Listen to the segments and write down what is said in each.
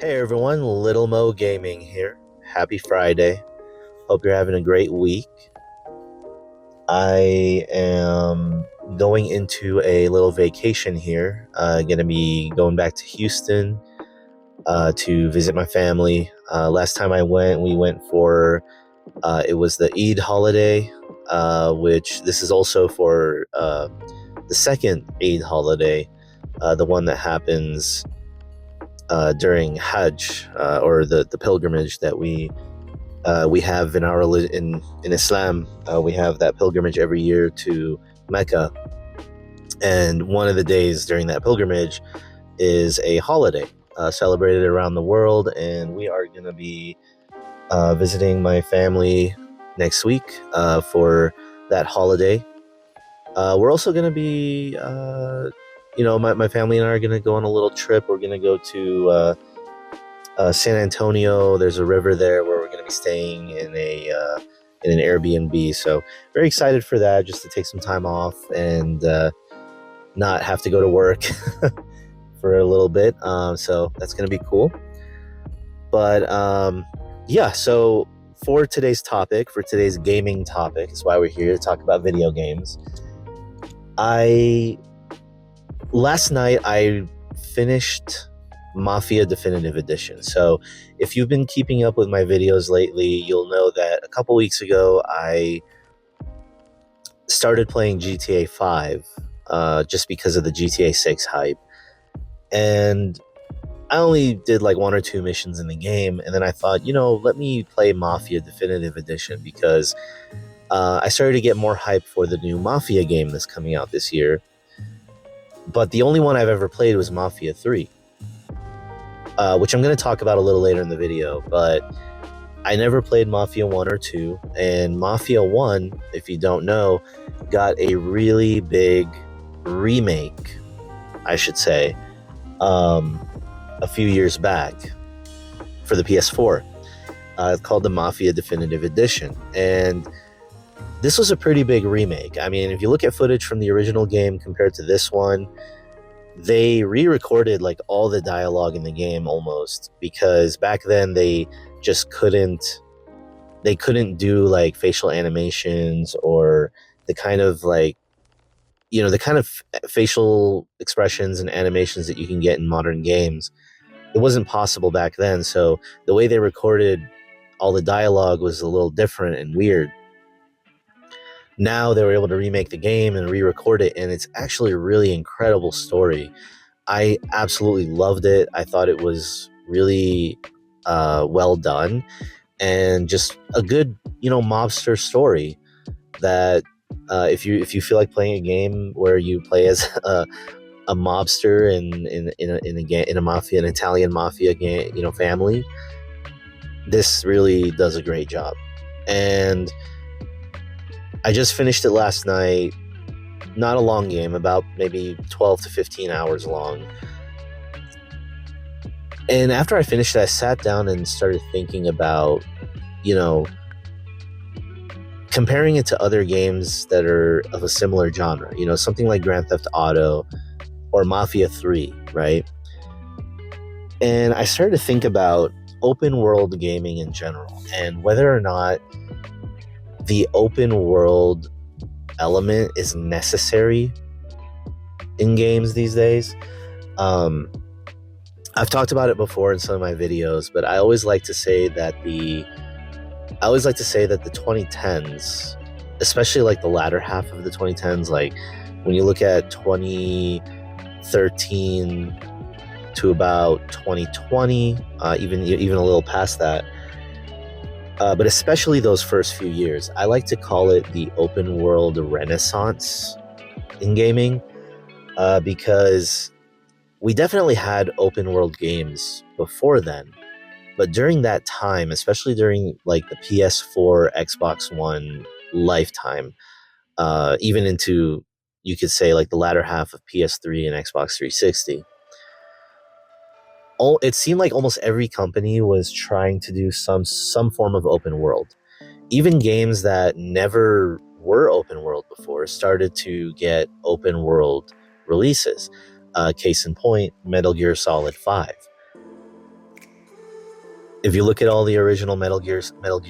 Hey everyone, LittleMoeGaming here. Happy Friday. Hope you're having a great week. I am going into a little vacation here. Gonna be going back to Houston to visit my family. Last time we went for it was the Eid holiday, which this is also for the second Eid holiday, the one that happens during Hajj, or the pilgrimage that we have in our in Islam. We have that pilgrimage every year to Mecca, and one of the days during that pilgrimage is a holiday celebrated around the world, and we are going to be visiting my family next week for that holiday. We're also going to be, my family and I are going to go on a little trip. We're going to go to San Antonio. There's a river there where we're going to be staying in an Airbnb. So very excited for that, just to take some time off and not have to go to work for a little bit. So that's going to be cool. But yeah, so for today's topic, for today's gaming topic, is why we're here to talk about video games. Last night I finished Mafia Definitive Edition. So if you've been keeping up with my videos lately, you'll know that a couple weeks ago I started playing GTA 5 just because of the GTA 6 hype. And I only did like one or two missions in the game, and then I thought, let me play Mafia Definitive Edition because I started to get more hype for the new Mafia game that's coming out this year. But the only one I've ever played was Mafia 3. Which I'm going to talk about a little later in the video, but I never played Mafia 1 or 2, and Mafia 1, if you don't know, got a really big remake, I should say, a few years back for the PS4. It's called the Mafia Definitive Edition, and this was a pretty big remake. I mean, if you look at footage from the original game compared to this one, they re-recorded like all the dialogue in the game almost, because back then they just couldn't do like facial animations or the kind of facial expressions and animations that you can get in modern games. It wasn't possible back then, so the way they recorded all the dialogue was a little different and weird. Now they were able to remake the game and re-record it, and it's actually a really incredible story. I absolutely loved it. I thought it was really well done, and just a good, mobster story that if you feel like playing a game where you play as a mobster in a mafia, an Italian mafia game, family, this really does a great job. And I just finished it last night. Not a long game, about maybe 12 to 15 hours long. And after I finished it, I sat down and started thinking about, comparing it to other games that are of a similar genre, something like Grand Theft Auto or Mafia 3, right? And I started to think about open world gaming in general and whether or not the open world element is necessary in games these days. I've talked about it before in some of my videos, but I always like to say that the 2010s, especially like the latter half of the 2010s, like when you look at 2013 to about 2020, even a little past that, but especially those first few years, I like to call it the open world renaissance in gaming, because we definitely had open world games before then, but during that time, especially during like the PS4, Xbox One lifetime, even into, you could say, like the latter half of PS3 and Xbox 360, it seemed like almost every company was trying to do some form of open world. Even games that never were open world before started to get open world releases. Case in point, Metal Gear Solid 5. If you look at all the original Metal Gear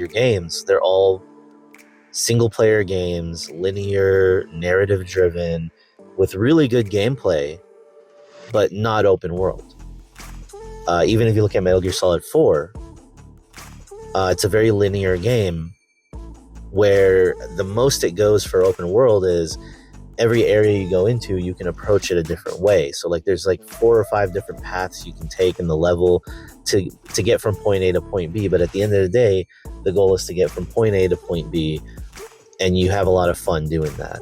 games, they're all single player games, linear, narrative driven, with really good gameplay, but not open world. Even if you look at Metal Gear Solid 4, it's a very linear game where the most it goes for open world is every area you go into, you can approach it a different way. So like there's like 4 or 5 different paths you can take in the level to get from point A to point B. But at the end of the day, the goal is to get from point A to point B, and you have a lot of fun doing that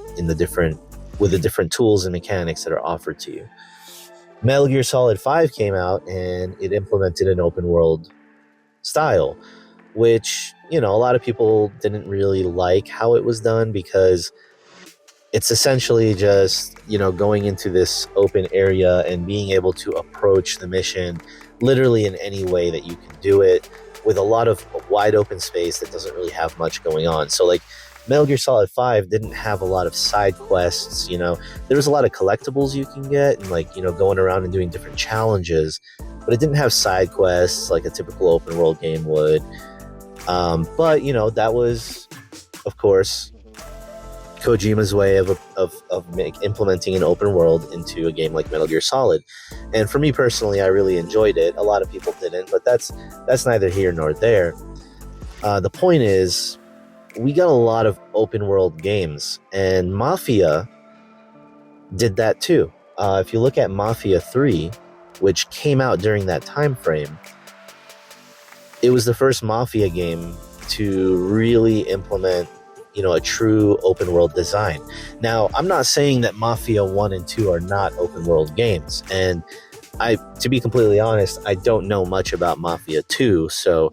with the different tools and mechanics that are offered to you. Metal Gear Solid 5 came out and it implemented an open world style, which, a lot of people didn't really like how it was done, because it's essentially just, going into this open area and being able to approach the mission literally in any way that you can do it, with a lot of wide open space that doesn't really have much going on. So like Metal Gear Solid 5 didn't have a lot of side quests, there was a lot of collectibles you can get and like, going around and doing different challenges, but it didn't have side quests like a typical open world game would. But that was, of course, Kojima's way of implementing an open world into a game like Metal Gear Solid. And for me personally, I really enjoyed it. A lot of people didn't, but that's neither here nor there. The point is, we got a lot of open world games, and Mafia did that too. If you look at Mafia 3, which came out during that time frame, it was the first Mafia game to really implement, a true open world design. Now, I'm not saying that Mafia 1 and 2 are not open world games, and to be completely honest, I don't know much about Mafia 2, so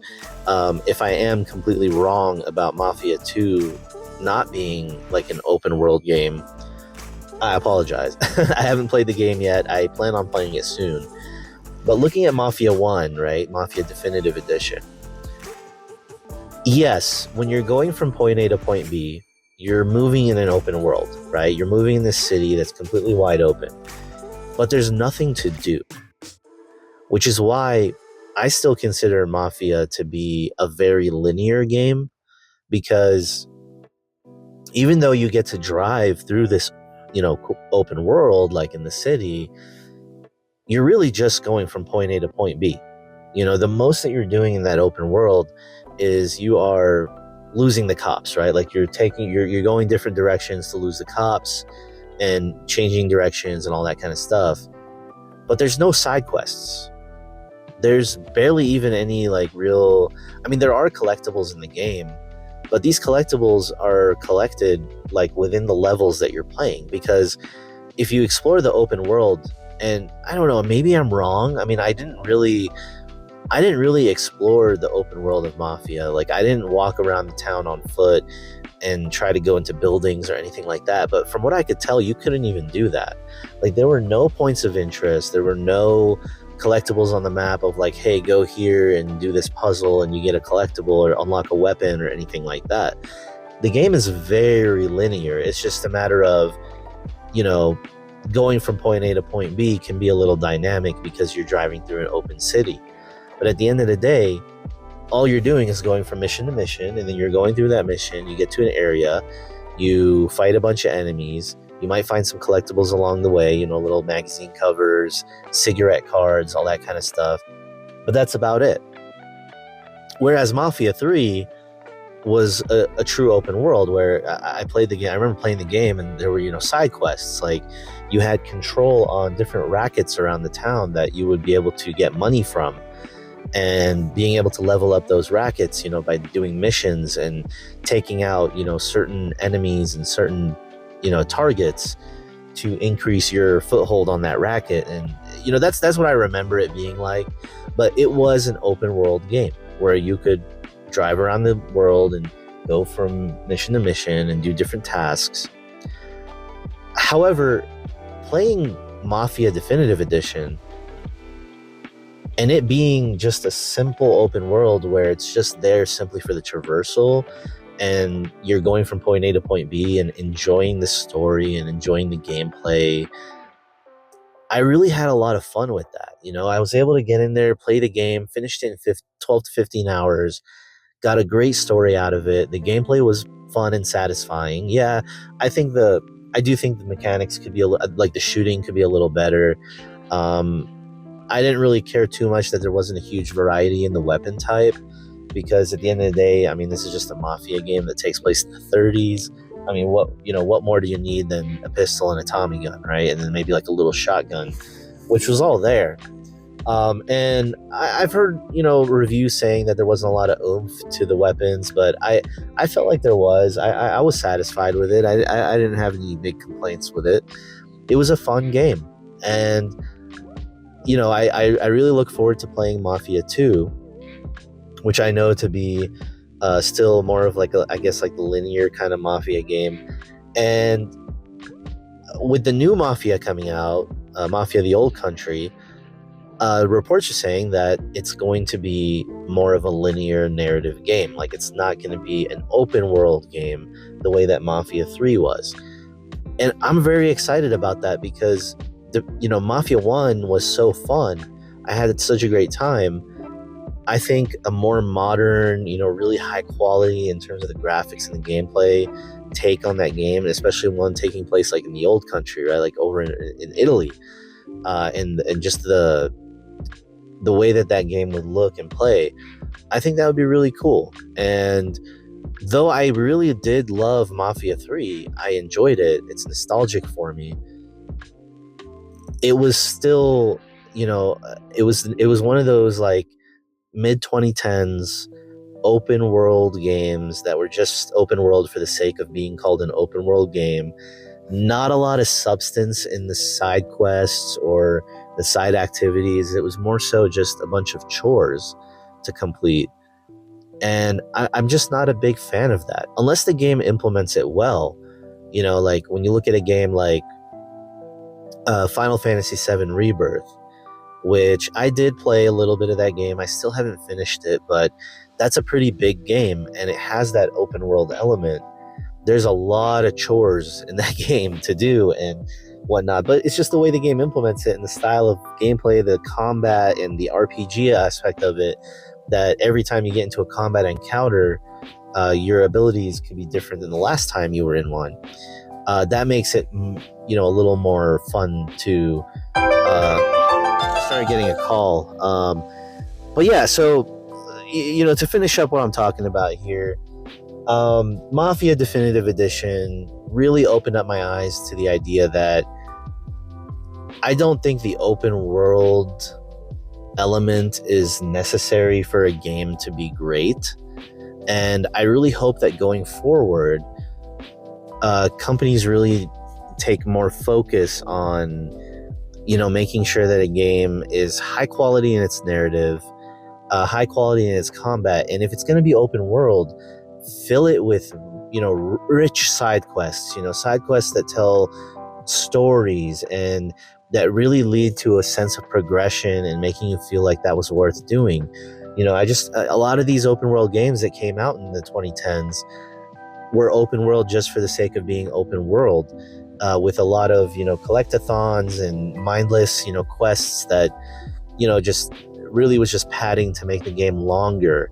if I am completely wrong about Mafia 2 not being like an open world game, I apologize. I haven't played the game yet. I plan on playing it soon. But looking at Mafia 1, right, Mafia Definitive Edition, yes, when you're going from point A to point B, you're moving in an open world, right? You're moving in this city that's completely wide open, but there's nothing to do, which is why I still consider Mafia to be a very linear game, because even though you get to drive through this, open world, like in the city, you're really just going from point A to point B. The most that you're doing in that open world is you are losing the cops, right? Like you're going different directions to lose the cops and changing directions and all that kind of stuff. But there's no side quests. There's barely even any like real, there are collectibles in the game, but these collectibles are collected like within the levels that you're playing, because if you explore the open world, and I don't know, maybe I'm wrong. I didn't really explore the open world of Mafia. Like I didn't walk around the town on foot and try to go into buildings or anything like that. But from what I could tell, you couldn't even do that. Like there were no points of interest. There were no collectibles on the map of like, hey, go here and do this puzzle and you get a collectible or unlock a weapon or anything like that. The game is very linear. It's just a matter of, going from point A to point B can be a little dynamic because you're driving through an open city. But at the end of the day, all you're doing is going from mission to mission, and then you're going through that mission, you get to an area, you fight a bunch of enemies, you might find some collectibles along the way, little magazine covers, cigarette cards, all that kind of stuff. But that's about it. Whereas Mafia 3 was a true open world where I played the game. I remember playing the game and there were, side quests. Like you had control on different rackets around the town that you would be able to get money from, and being able to level up those rackets, by doing missions and taking out, certain enemies and certain, targets to increase your foothold on that racket. And, that's what I remember it being like. But it was an open world game where you could drive around the world and go from mission to mission and do different tasks. However, playing Mafia Definitive Edition and it being just a simple open world where it's just there simply for the traversal and you're going from point A to point B and enjoying the story and enjoying the gameplay, I really had a lot of fun with that. I was able to get in there, play the game, finished it in 12 to 15 hours, got a great story out of it. The gameplay was fun and satisfying. Yeah, I do think the mechanics could be like the shooting could be a little better. Um, I didn't really care too much that there wasn't a huge variety in the weapon type because at the end of the day, I mean, this is just a mafia game that takes place in the 30s. I mean, what more do you need than a pistol and a Tommy gun, right? And then maybe like a little shotgun, which was all there. And I've heard, reviews saying that there wasn't a lot of oomph to the weapons, but I felt like there was. I was satisfied with it. I didn't have any big complaints with it. It was a fun game. And, I really look forward to playing Mafia 2, which I know to be still more of like, I guess, like the linear kind of Mafia game. And with the new Mafia coming out, Mafia the Old Country, reports are saying that it's going to be more of a linear narrative game. Like it's not going to be an open world game the way that Mafia 3 was. And I'm very excited about that because Mafia 1 was so fun. I had such a great time. I think a more modern, really high quality in terms of the graphics and the gameplay take on that game, especially one taking place like in the old country, right? Like over in Italy, and just the way that game would look and play, I think that would be really cool. And though I really did love Mafia 3, I enjoyed it. It's nostalgic for me. It was still, it was one of those like mid 2010s open world games that were just open world for the sake of being called an open world game. Not a lot of substance in the side quests or the side activities. It was more so just a bunch of chores to complete. And I'm just not a big fan of that unless the game implements it well. Like when you look at a game like Final Fantasy VII Rebirth, which I did play a little bit of that game. I still haven't finished it, but that's a pretty big game and it has that open world element. There's a lot of chores in that game to do and whatnot, but it's just the way the game implements it and the style of gameplay, the combat and the RPG aspect of it, that every time you get into a combat encounter, your abilities can be different than the last time you were in one. That makes it, a little more fun to start getting a call. But yeah, so, to finish up what I'm talking about here, Mafia Definitive Edition really opened up my eyes to the idea that I don't think the open world element is necessary for a game to be great. And I really hope that going forward, companies really take more focus on, making sure that a game is high quality in its narrative, high quality in its combat. And if it's going to be open world, fill it with, rich side quests, side quests that tell stories and that really lead to a sense of progression and making you feel like that was worth doing. A lot of these open world games that came out in the 2010s were open world just for the sake of being open world, with a lot of, collectathons and mindless, quests that, just really was just padding to make the game longer.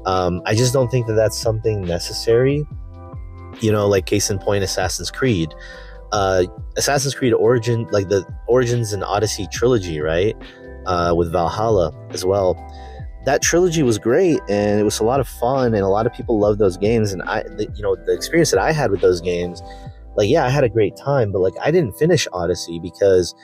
I just don't think that that's something necessary. Like case in point, Assassin's Creed. Assassin's Creed Origin, like the Origins and Odyssey trilogy, right? With Valhalla as well. That trilogy was great and it was a lot of fun and a lot of people loved those games. And the experience that I had with those games, like, yeah, I had a great time, but like I didn't finish Odyssey because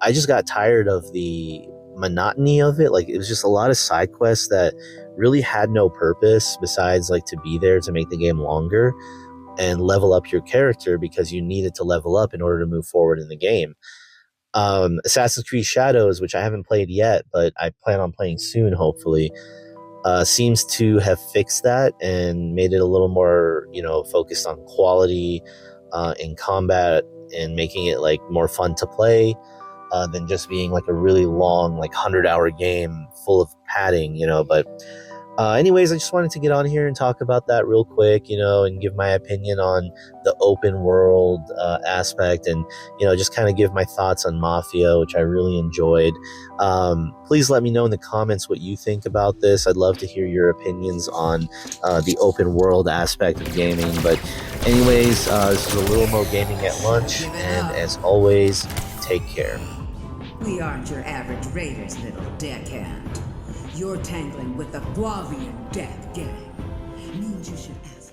I just got tired of the monotony of it. Like it was just a lot of side quests that really had no purpose besides like to be there to make the game longer and level up your character because you needed to level up in order to move forward in the game. Assassin's Creed Shadows, which I haven't played yet, but I plan on playing soon, hopefully, seems to have fixed that and made it a little more, focused on quality in combat and making it like more fun to play than just being like a really long, like 100-hour game full of padding, But Anyways, I just wanted to get on here and talk about that real quick, and give my opinion on the open world aspect, and just kind of give my thoughts on Mafia, which I really enjoyed. Please let me know in the comments what you think about this. I'd love to hear your opinions on the open world aspect of gaming. But anyways, this is a Little Mo Gaming at lunch, and as always, take care. We aren't your average raiders, little deckhand. You're tangling with the Guavian Death Gang. Means you should ask